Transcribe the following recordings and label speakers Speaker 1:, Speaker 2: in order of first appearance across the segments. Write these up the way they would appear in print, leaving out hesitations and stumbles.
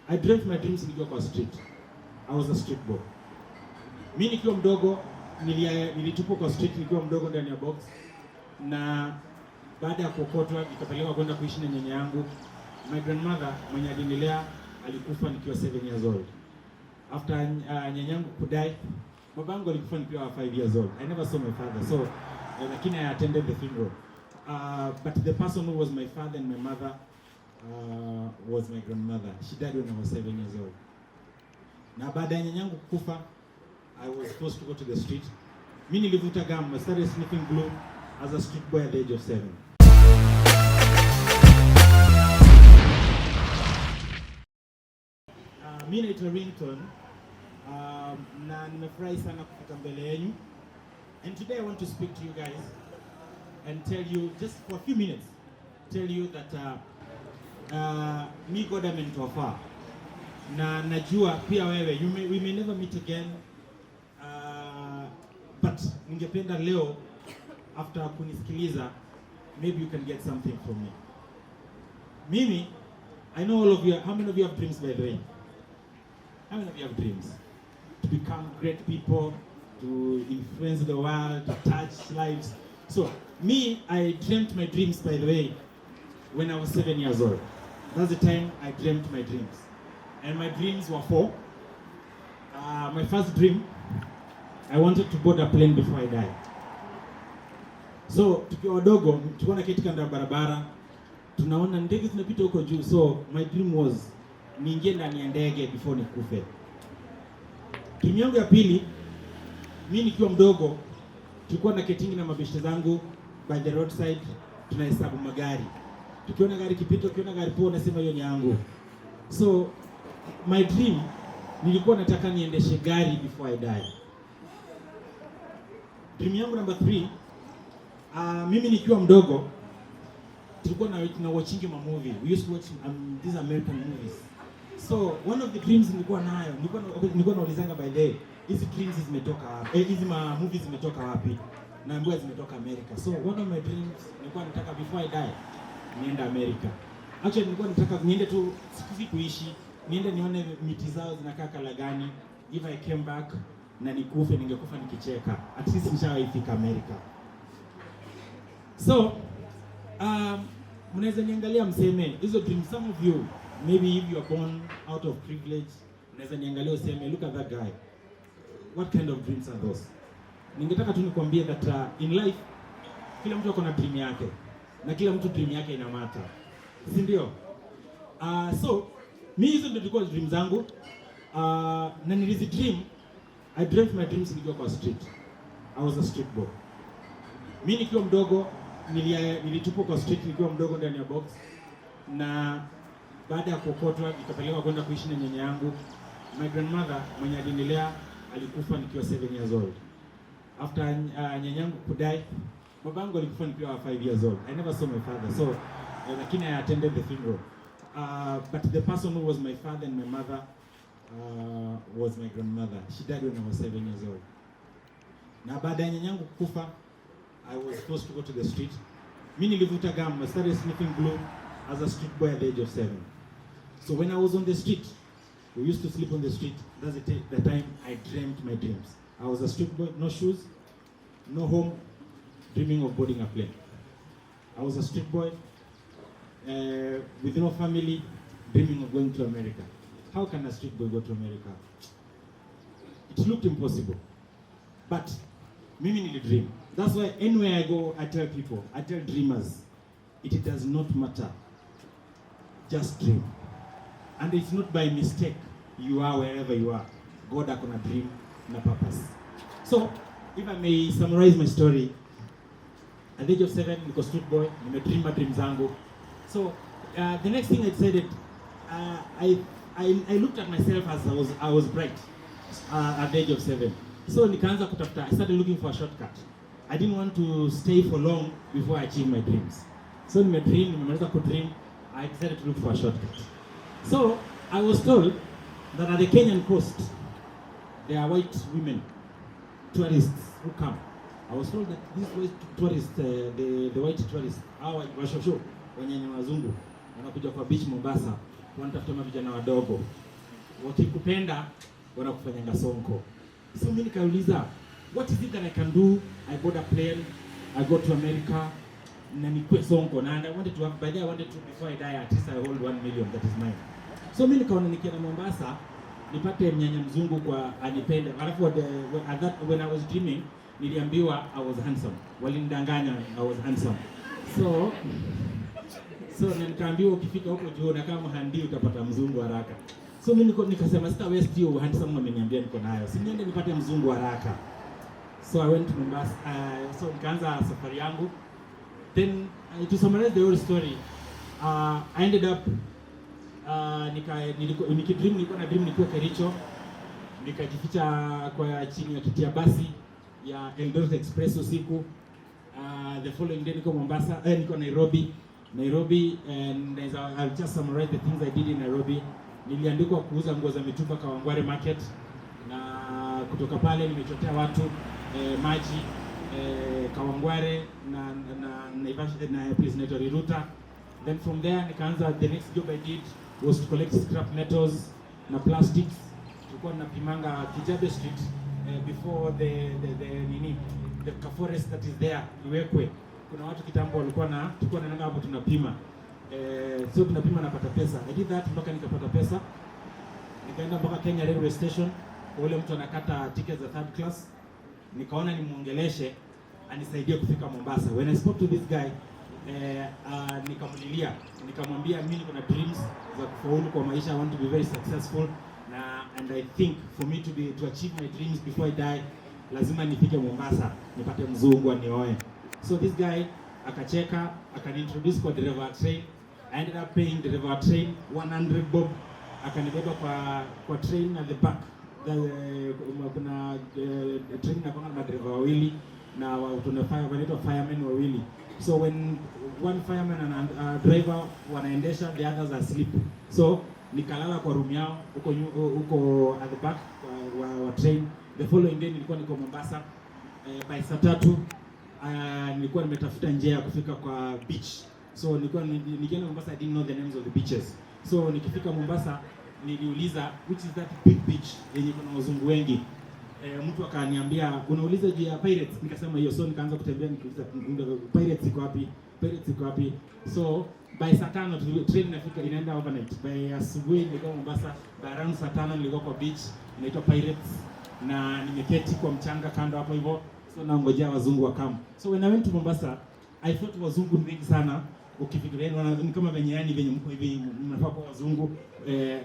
Speaker 1: I dreamt my dreams nikiwa kwa street. I was a street boy. Mimi nikiwa mdogo nilitupwa kwa street nikiwa mdogo ndani ya box, na baada ya kuokotwa nikapelekwa kwenda kuishi na nyanya yangu. My grandmother mwenye alinilea alikufa nikiwa 7 years old. After nyanya yangu kudai, babangu alikufa nikiwa 5 years old. I never saw my father, so lakini I attended the funeral. But the person who was my father and my mother was my grandmother. She died when I was 7 years old. Na baada ya nyanya yangu kufa, I was forced to go to the street. Mimi nilivuta gum. I started sniffing glue as a street boy at the age of 7. Mimi naitwa Ringtone na nimefurahi sana kufika mbele yenu. And today I want to speak to you guys and tell you, just for a few minutes, tell you that me God amenitoa. Na najua pia wewe, we may never meet again, but ningependa leo after kunisikiliza, maybe you can get something from me. Mimi, I know all of you. How many of you have dreams, by the way? How many of you have dreams? To become great people, to influence the world, to touch lives. So, me, I dreamt my dreams, by the way, when I was 7 years old. That's the time I dreamt my dreams. And my dreams were 4. My first dream, I wanted to board a plane before I die. So, tukiwa wadogo, tulikuwa naketi kando ya barabara, tunaona ndege zinapita huko juu. So, my dream was niingie ndani ya ndege before nikufe. Dream yangu ya pili, mimi nikiwa mdogo, tulikuwa naketi na mabeshte zangu by the roadside, tunahesabu magari. Tukiona gari kipita, tukiona gari poa, nasema hiyo ni yangu. So, my dream, nilikuwa nataka niendeshe gari before I die. Dream yangu number 3, mimi nikiwa mdogo, tulikuwa na watching ma movie. We used to watch these American movies. So one of the dreams nilikuwa nayo, nilikuwa naulizanga by day, hizi dreams zimetoka wapi? Hizi movies zimetoka wapi? Naambiwa zimetoka America. So one of my dreams nilikuwa nataka before I die niende America. Actually nilikuwa nataka niende tu siku kuishi, niende nione miti zao zinakaa kala gani. If I came back na nikufe, ningekufa nikicheka. At least nishawaifika America. So mnaweza niangalia mseme hizo dreams. Some of you, maybe if you are born out of privilege, mnaweza niangalia useme, look at that guy. What kind of dreams are those? Ningetaka tu nikwambie that in life kila mtu akona dream yake, na kila mtu dream yake ina matter, si ndio? So mimi hizo ndio zilikuwa dreams zangu, na nilizi dream. I dreamt my dreams nikiwa kwa street. I was a street boy. Mimi nikiwa mdogo nilitupwa kwa street nikiwa mdogo ndani ya box, na baada ya kuokotwa nikapelekwa kwenda kuishi na nyanya yangu. My grandmother mwenye alinilea alikufa nikiwa 7 years old. After nyanya yangu kudai, babangu alikufa nikiwa 5 years old. I never saw my father, so lakini I attended the funeral. But the person who was my father and my mother was my grandmother. She died when I was 7 years old. Na baada ya nyanya yangu kufa, I was forced to go to the street. Mimi nilivuta gum. I started sniffing glue as a street boy at the age of 7. So when I was on the street, we used to sleep on the street. That's the time I dreamt my dreams. I was a street boy, no shoes, no home, dreaming of boarding a plane. I was a street boy with no family, dreaming of going to America. How can a street boy go to America? It looked impossible. But mimi nilidream. That's why anywhere I go, I tell people, I tell dreamers, it does not matter. Just dream. And it's not by mistake you are wherever you are. God akona dream na purpose. So, if I may summarize my story, at the age of 7, niko street boy, nimedream dreams zangu. So, the next thing I decided, I looked at myself as I was bright at the age of 7. So, nikaanza kutafuta. I started looking for a shortcut. I didn't want to stay for long before I achieve my dreams. So, nimemaliza kudream, I decided to look for a shortcut. So, I was told that at the Kenyan coast, there are white women, tourists who come. I was told that these white tourists, the white tourists, hawa washosho, wenye wazungu, wanakuja kwa beach Mombasa, wanatafuta vijana wadogo. Wakikupenda wanakufanyanga sonko. So mimi nikauliza, what is it that I can do? I bought a plane, I go to America, na nikue sonko. And I wanted to have, by the way, I wanted to, before I die, at least I hold 1 million, that is mine. So mimi nikaona nikienda Mombasa, nipate mnyanya mzungu kwa anipende. Alafu when I was dreaming, niliambiwa I was handsome. Walinidanganya I was handsome. So nikaambiwa ukifika huko juu na kama handi utapata mzungu haraka. So mimi nikasema sita waste hiyo handsome ameniambia niko nayo. Si niende nipate mzungu haraka. So I went to Mombasa. So nikaanza safari yangu. Then to summarize the whole story, I ended up nilikuwa na dream nikiwa Kericho, nikajificha kwa chini ya kiti ya basi ya Eldoret Express usiku. The following day niko Mombasa, niko Nairobi, and I'll just summarize the things I did in Nairobi. Niliandikwa kuuza nguo za mitumba kwa Kawangware market, na kutoka pale nimechotea watu maji Kawangware na Naivasha na place inaitwa Riruta. Then from there nikaanza, the next job I did was to collect scrap metals na plastics. Tulikuwa tunapimanga Kijabe Street before the forest that is there iwekwe. Kuna watu kitambo walikuwa tulikuwa naenda hapo tunapima. So tunapima napata pesa. I did that mpaka nikapata pesa. Nikaenda mpaka Kenya Railway Station. Ule mtu anakata tickets za third class. Nikaona nimuongeleshe anisaidie kufika Mombasa. When I spoke to this guy, nikamlilia, nikamwambia mimi niko na dreams za kufaulu kwa maisha, I want to be very successful, and I think for me to achieve my dreams before I die, lazima nifike Mombasa, nipate mzungu anioe. So this guy akacheka, akaniintroduce kwa driver train. I ended up paying the driver train 100 bob. Akanibeba kwa train at the back. Kuna train na kuna driver wawili na wanaitwa firemen wawili. So when one fireman and driver wanaendesha, the others are asleep. So nikalala kwa room yao huko at the back wa train. The following day nilikuwa niko Mombasa. By saa 3 nilikuwa nimetafuta njia ya kufika kwa beach. So nikienda Mombasa, I didn't know the names of the beaches. So nikifika Mombasa niliuliza which is that big beach yenye kuna wazungu wengi. Mtu akaniambia unauliza juu ya pirates, nikasema hiyo. So nikaanza kutembea nikiuliza pirates iko wapi. So by saa 5 train inafika, inaenda overnight. By asubuhi nilikuwa Mombasa, by around saa 5 nilikuwa kwa beach inaitwa Pirates, na nimeketi kwa mchanga kando hapo hivyo. So naongojea wazungu wakam. So when I went to Mombasa, I thought wazungu ni wengi sana. Ukifikiria ni kama venye mko hivi mnafaa kwa wazungu.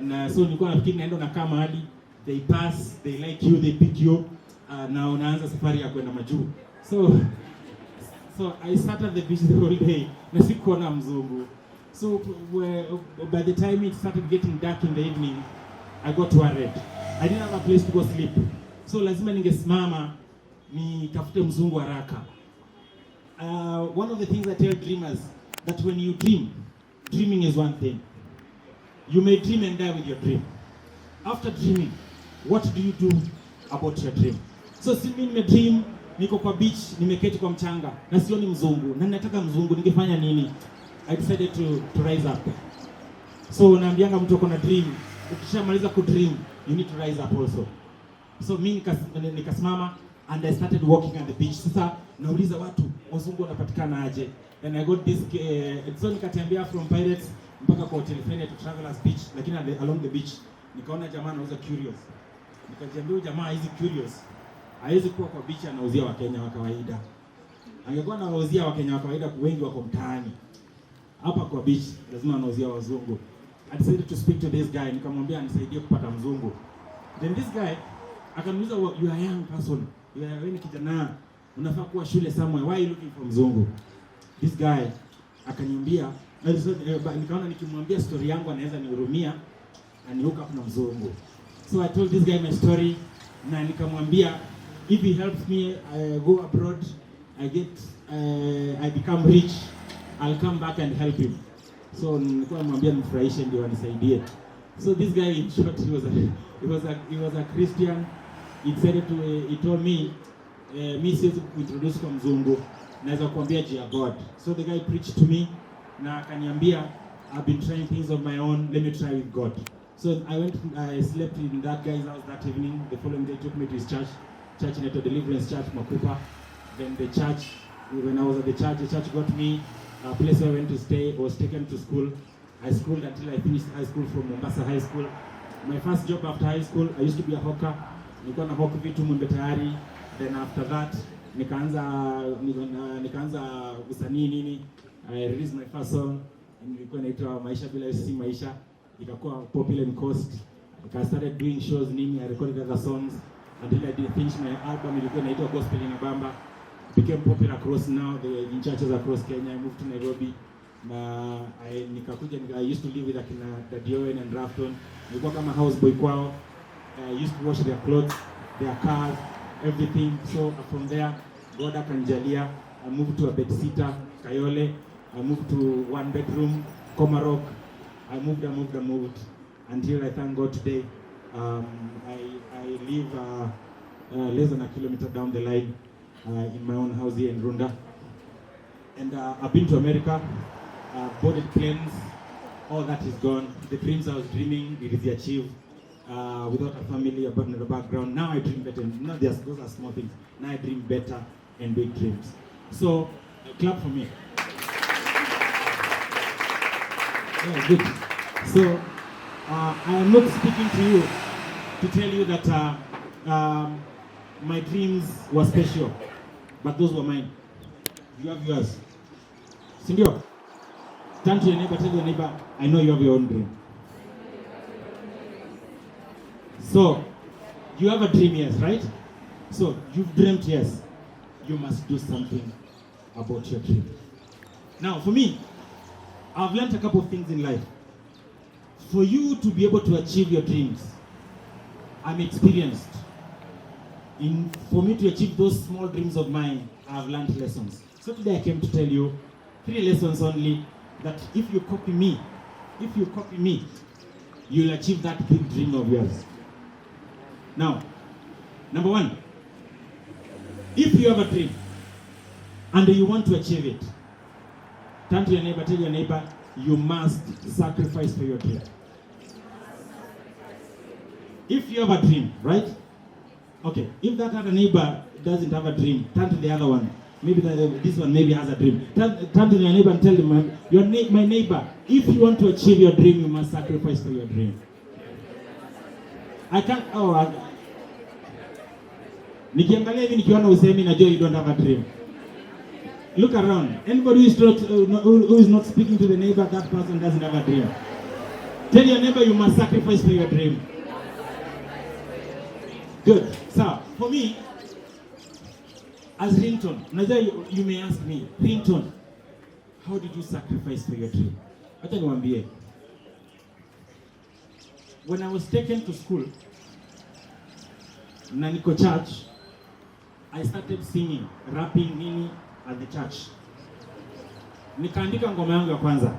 Speaker 1: Na so nilikuwa nafikiri naenda na kama hadi they pass, they like you, they pick you, na unaanza safari ya kwenda majuu. So I sat at the beach the whole day na sikuona mzungu. So by the time it started getting dark in the evening, I got worried. I didn't have a place to go sleep. So lazima ningesimama nitafute mzungu haraka. One of the things I tell dreamers, that when you dreaming is one thing. You may dream and die with your dream. After dreaming, what do you do about your dream? So si mimi nimedream niko kwa beach, nimeketi kwa mchanga na sioni mzungu na nataka mzungu, ningefanya nini? I decided to rise up. So naambianga mtu akona dream, ukishamaliza ku dream, you need to rise up also. So mimi nikasimama and I started walking on the beach. Sasa nauliza watu wazungu wanapatikana aje? And I got this so nikatembea from Pirates mpaka kwa hotel friend to Travelers Beach, lakini along the beach nikaona jamaa anauza curious. Nikajiambia jamaa hizi curious haiwezi kuwa kwa beach anauzia Wakenya wa kawaida. Angekuwa anauzia Wakenya wa kawaida, wengi wako mtaani. Hapa kwa beach lazima anauzia wazungu. I decided to speak to this guy, nikamwambia anisaidie kupata mzungu. Then this guy akaniuliza, you are a young person, wewe ni kijana, unafaa kuwa shule somewhere, why are you looking for mzungu? This guy akaniambia, nikaona nikimwambia story yangu anaweza nihurumia aniuka kuna mzungu. So I told this guy my story, na nikamwambia if he helps me go abroad, I become rich, I'll come back and help him. So nilikuwa namwambia nimfurahishe ndio anisaidie. So this guy, in short, he was a Christian. He told me mi siwezi kuintroduce kwa mzungu, naweza kuambia juu ya God. So the guy preached to me na akaniambia I've been trying things on my own, let me try with God. So I slept in that guy's house that evening. The following day took me to his church in a Deliverance Church, Makupa. Then the church, when I was at the church got me a place where I went to stay. I was taken to school. I schooled until I finished high school from Mombasa High School. My first job after high school, I used to be a hawker. Nilikuwa na hawk vitu Mwembe Tayari. Then after that, nikaanza usanii nini. I released my first song. Nilikuwa naitwa Maisha Bila Si Maisha. Ikakuwa popular in Coast. I started doing shows nini. I recorded other songs until I did finish my album. Ilikuwa naitwa Gospel in Abamba. Became popular across now in churches across Kenya. I moved to Nairobi. I used to live with Daddy Owen and Rafton. Nilikuwa kama houseboy kwao. I used to wash their clothes, their cars, everything. So from there, God akanjalia. I moved to a bedsitter, Kayole. I moved to one bedroom, Komarok. I moved until I thank God today. I live less than a kilometer down the line in my own house here in Runda. And I've been to America, boarded planes, all that is gone. The dreams I was dreaming, it is achieved without a family, a partner, a background. Now I dream better. Not just those are small things. Now I dream better and big dreams. So clap for me. Yeah, good. So I am not speaking to you to tell you that my dreams were special, but those were mine. You have yours. Sindio? Turn to your neighbor, tell your neighbor, I know you have your own dream. So, you have a dream, yes, right? So, you've dreamt, yes. You must do something about your dream. Now, for me, I've learned a couple of things in life. For you to be able to achieve your dreams, I'm experienced. For me to achieve those small dreams of mine, I've learned lessons. So today I came to tell you 3 lessons only that if you copy me, you'll achieve that big dream of yours. Now, number 1, if you have a dream and you want to achieve it, turn to your neighbor, tell your neighbor, you must sacrifice for your dream. If you have a dream, right? Okay, if that other neighbor doesn't have a dream, turn to the other one. Maybe this one maybe has a dream. Turn to your neighbor and tell them, my neighbor, if you want to achieve your dream, you must sacrifice for your dream. I can't, nikiangalia hivi nikiona usemi najua you don't have a dream. Look around. Anybody who is not speaking to the neighbor, that person doesn't have a dream. Tell your neighbor you must sacrifice for your dream. Good. So, for me, as Ringtone, you may ask me, Ringtone, how did you sacrifice for your dream? Acha niwaambie. When I was taken to school, na niko church, I started singing, rapping nini at the church. Nikaandika ngoma yangu ya kwanza.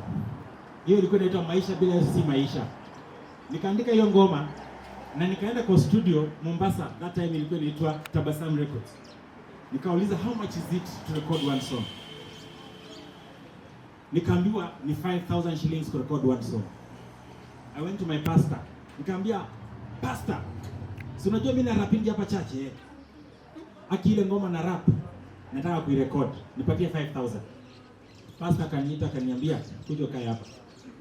Speaker 1: Hiyo ilikuwa inaitwa Maisha Bila Si Maisha. Nikaandika hiyo ngoma na nikaenda kwa studio Mombasa. That time ilikuwa inaitwa Tabasam Records. Nikauliza how much is it to record one song? Nikaambiwa ni 5,000 shillings to record one song. I went to my pastor. Nikamwambia, pastor, si unajua mimi na rapping hapa church eh? Akile ngoma na rap, nataka kuirecord. Nipatie 5,000. Pastor akaniita akaniambia, kuja kae hapa.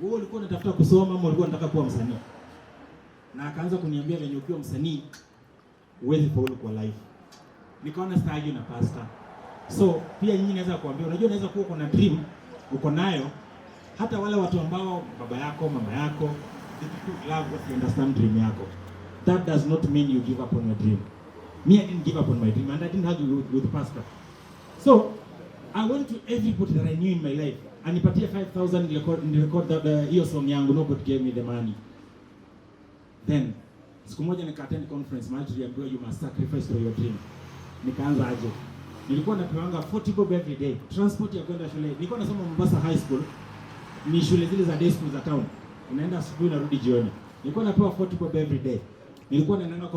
Speaker 1: Wewe ulikuwa unatafuta kusoma ama ulikuwa unataka kuwa msanii? Na akaanza kuniambia venye ukiwa msanii huwezi faulu kwa life. Nikaona stage na pastor. So pia nyinyi naweza kuambia, unajua unaweza kuwa uko na dream, uko nayo, hata wale watu ambao baba yako, mama yako, the people love what you understand dream yako. That does not mean you give up on your dream. Me, I didn't give up on my dream, and I didn't have to with the pastor. So I went to everybody that I knew in my life, and nipatia 5,000 record hiyo song yangu. Nobody gave me the money. Then siku moja nika attend conference, mahali tuliambiwa you must sacrifice for your dream. Nikaanza aje. Nilikuwa napewa 40 bob every day. Transport ya kwenda shule. Nilikuwa nasoma Mombasa High School. Ni shule zile za day school za town. Unaenda asubuhi na rudi jioni. Nilikuwa napewa 40 bob every day. Nilikuwa naenda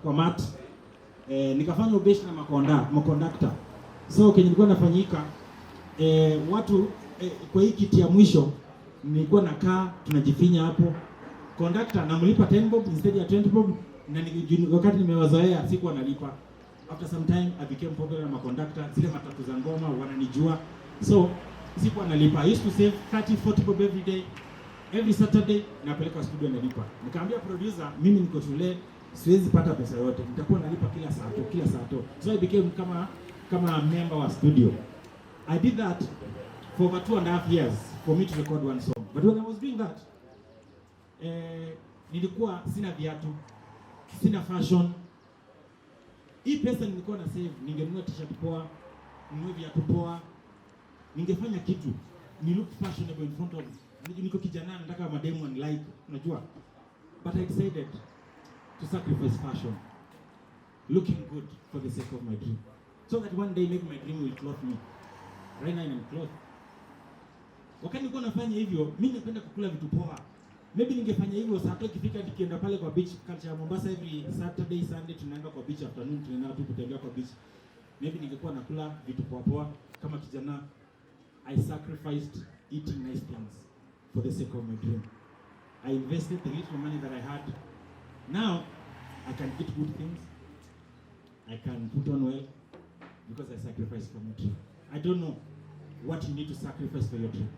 Speaker 1: kwa mat. Nikafanya ubeshi na makonductor. So kenye nilikuwa nafanyika watu kwa hii kiti ya mwisho nilikuwa nakaa tunajifinya hapo. Conductor namlipa 10 bob instead ya 20 bob, na wakati nimewazoea sikuwa nalipa. After some time I became popular na conductor, zile matatu za ngoma wananijua. So sikuwa nalipa. I used to save 30-40 bob every day. Every Saturday napeleka studio nalipa. Nikamwambia producer, mimi niko shule, siwezi pata pesa yote. Nitakuwa nalipa kila saa tu. So I became kama member wa studio. I did that for over 2.5 years for me to record one song. But when I was doing that, nilikuwa sina viatu, sina fashion. Hii pesa nilikuwa na save, ningenunua t-shirt poa, ninunue viatu poa, ningefanya kitu, ni look fashionable in front of me. Niko kijana nataka mademu and like, unajua. But I decided to sacrifice fashion, looking good for the sake of my dream. So that one day maybe my dream will clothe me. Right now I'm clothed. Wakati nilikuwa nafanya hivyo, mimi napenda kukula vitu poa. Maybe ningefanya hivyo saa 3 ikifika nikienda pale kwa beach culture ya Mombasa every Saturday, Sunday tunaenda kwa beach afternoon, tunaenda tu kutembea kwa beach. Maybe ningekuwa nakula vitu poa poa kama kijana. I sacrificed eating nice things for the sake of my dream. I invested the little money that I had. Now I can eat good things. I can put on well because I sacrificed for my dream. I don't know what you need to sacrifice for your dream.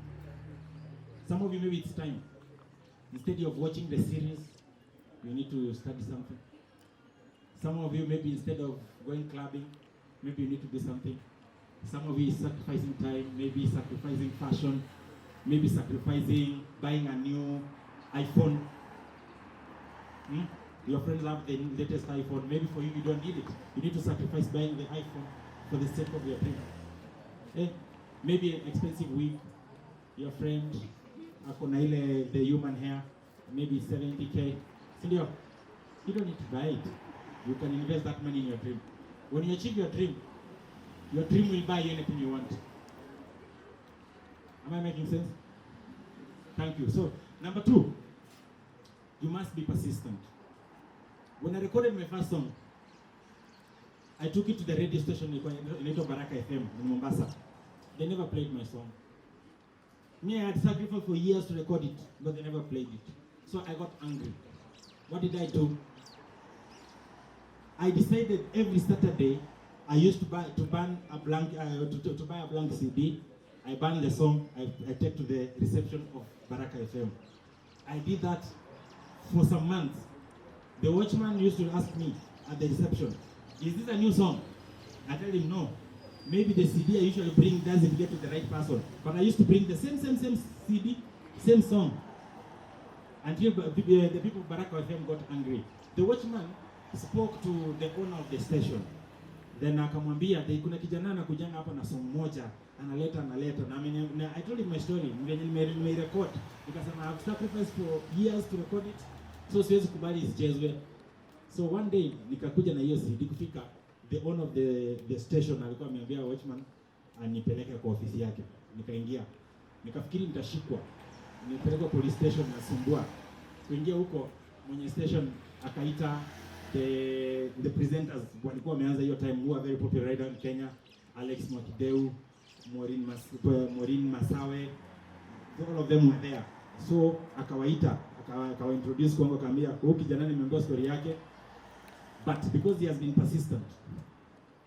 Speaker 1: Some of you maybe it's time. Instead of watching the series, you need to study something. Some of you maybe instead of going clubbing, maybe you need to do something. Some of you is sacrificing time, maybe sacrificing fashion, maybe sacrificing buying a new iPhone. Your friends have the latest iPhone. Maybe for you, you don't need it. You need to sacrifice buying the iPhone for the sake of your dream. Maybe an expensive wig. Your friend, akona ile the human hair, maybe 70k. Sindio? You don't need to buy it. You can invest that money in your dream. When you achieve your dream will buy you anything you want. Am I making sense? Thank you. So, number 2, you must be persistent. When I recorded my first song, I took it to the radio station in Baraka FM in Mombasa. They never played my song. Me, I had sacrificed for years to record it, but they never played it. So I got angry. What did I do? I decided every Saturday I used to buy a blank CD. I banned the song. I take to the reception of Baraka FM. I did that for some months. The watchman used to ask me at the reception, "Is this a new song?" I tell him no. Maybe the CD I usually bring doesn't get to the right person, but I used to bring the same CD, same song. Until the people of Baraka FM got angry. The watchman spoke to the owner of the station. Then akamwambia, kuna kijana anakujanga hapa na song moja, analeta. Na I told him my story. Nime record. Nikasema I've sacrificed for years to record it. So siwezi kubali isichezwe. So one day nikakuja na hiyo CD kufika. The owner of the station alikuwa ameambia watchman anipeleke kwa ofisi yake. Nikaingia. Nikafikiri nitashikwa. Nipelekwa police station na sumbua. Kuingia huko mwenye station akaita the presenters walikuwa wameanza hiyo time, who are very popular right in Kenya, Alex Mwakideu, Maureen Masawe, all of them were there. So akawaita, akawaintroduce kwangu, akaambia huyu kijana nimeambiwa story yake, but because he has been persistent,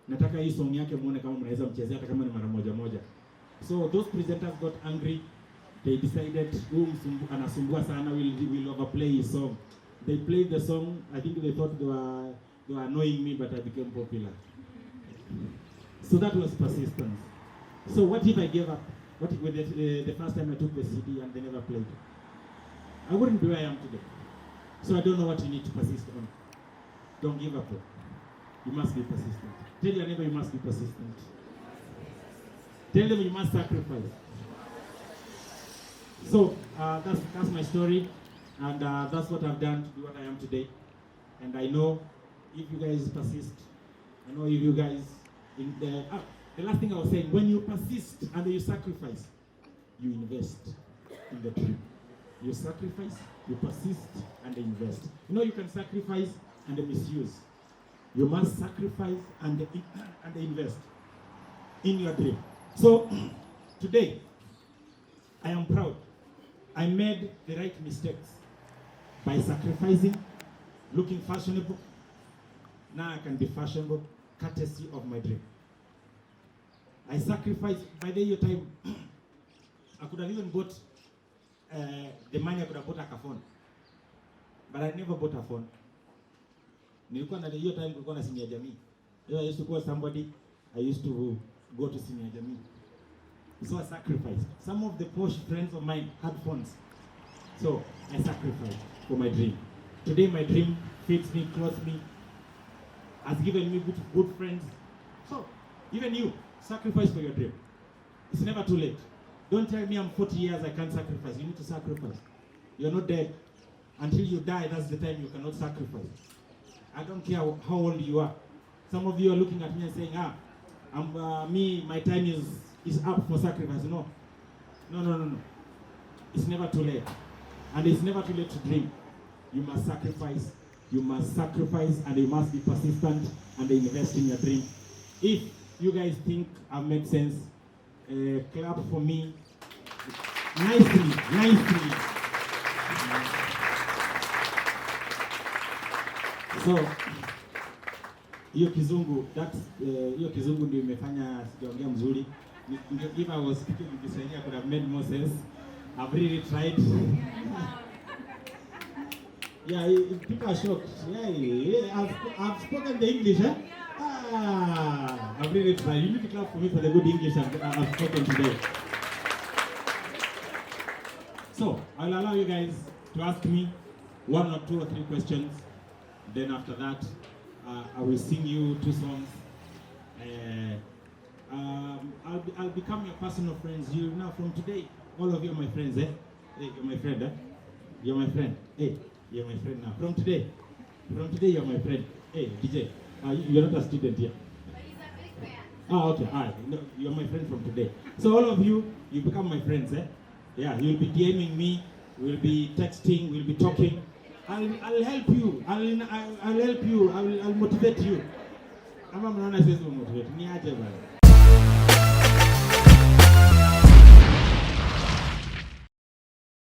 Speaker 1: nataka hii song yake muone kama mnaweza mchezea hata kama ni mara moja. So those presenters got angry. They decided anasumbua sana, will overplay his song. They played the song. I think they thought they were annoying me, but I became popular. So that was persistence. So what if I gave up? What if the first time I took the CD and they never played it? I wouldn't be where I am today. So I don't know what you need to persist on. Don't give up. You must be persistent. Tell your neighbor you must be persistent. Tell them you must sacrifice. So that's my story, and that's what I've done to be what I am today. And I know if you guys persist, I know if you guys the last thing I was saying, when you persist and you sacrifice, you invest in the dream. You sacrifice, you persist, and invest. You know you can sacrifice and misuse. You must sacrifice and invest in your dream. So today, I am proud I made the right mistakes by sacrificing, looking fashionable. Now I can be fashionable, courtesy of my dream. I sacrificed. By the year time, I could have even bought the money. I could have bought a phone, but I never bought a phone. Nilikuwa na hiyo time kulikuwa na simu ya jamii. I used to call somebody. I used to go to simu ya jamii. So I sacrificed. Some of the posh friends of mine had phones. So I sacrificed for my dream. Today my dream feeds me, clothes me, has given me good friends. So even you, sacrifice for your dream. It's never too late. Don't tell me I'm 40 years, I can't sacrifice. You need to sacrifice. You're not dead. Until you die, that's the time you cannot sacrifice. I don't care how old you are. Some of you are looking at me and saying, my time is up for sacrifice. No. It's never too late. And it's never too late to dream. You must sacrifice. You must sacrifice, and you must be persistent and invest in your dream. If you guys think I've made sense, clap for me. Nicely. So, hiyo kizungu, hiyo kizungu ndio imefanya sijaongea mzuri. If I was speaking in Kiswahili, I could have made more sense. I've really tried. Yeah, people are shocked. Yeah, I've spoken the English, eh? I've really tried. You need to clap for me for the good English I've spoken today. So, I'll allow you guys to ask me 1 or 2 or 3 questions. Then after that, I will sing you 2 songs. I'll become your personal friends. You now from today, all of you are my friends, eh? Hey, you're my friend, eh? You're my friend. Hey, you're my friend now. From today, you're my friend. Hey, DJ, you're not a student here.
Speaker 2: But he's a big fan.
Speaker 1: Okay, all right. No, you're my friend from today. So all of you, you become my friends, eh? Yeah, you'll be DMing me, we'll be texting, we'll be talking. I'll help you. I'll help you. I'll motivate you. Ama mnaona siwezi motivate. Ni aje bana.